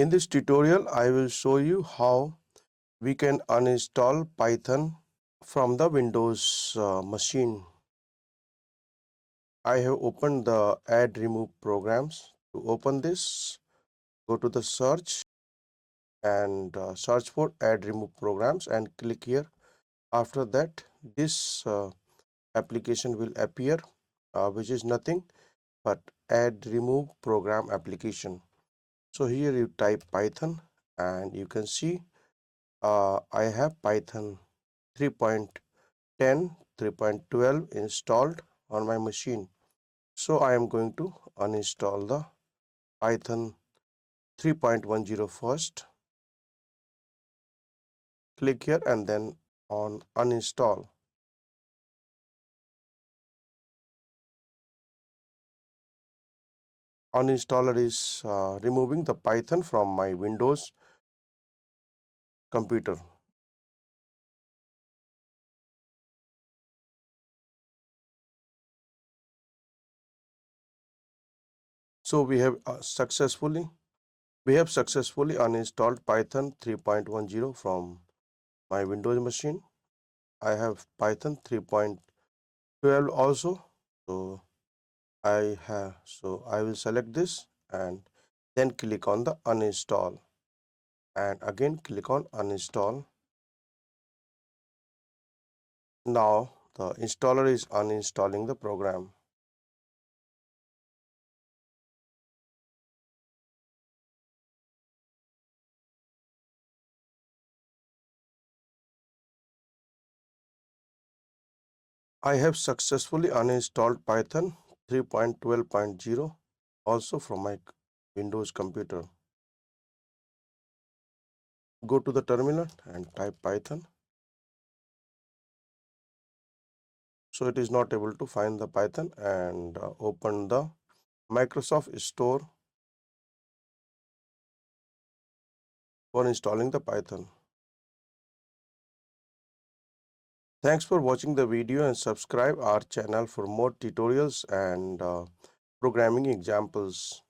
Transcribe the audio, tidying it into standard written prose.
In this tutorial, I will show you how we can uninstall Python from the Windows machine. I have opened the add remove programs. To open this, go to the search and search for add remove programs and click here. After that, this application will appear, which is nothing but add remove program application. So here you type Python and you can see I have Python 3.10, 3.12 installed on my machine. So I am going to uninstall the Python 3.10 first. Click here and then on uninstall. Uninstaller is removing the Python from my Windows computer. So we have successfully uninstalled Python 3.10 from my Windows machine. I have Python 3.12 also. So I will select this and then click on the uninstall and again click on uninstall. Now the installer is uninstalling the program. I have successfully uninstalled Python 3.12.0 also from my Windows computer. Go to the terminal and type Python. So it is not able to find the Python and open the Microsoft Store for installing the Python. Thanks for watching the video and subscribe our channel for more tutorials and programming examples.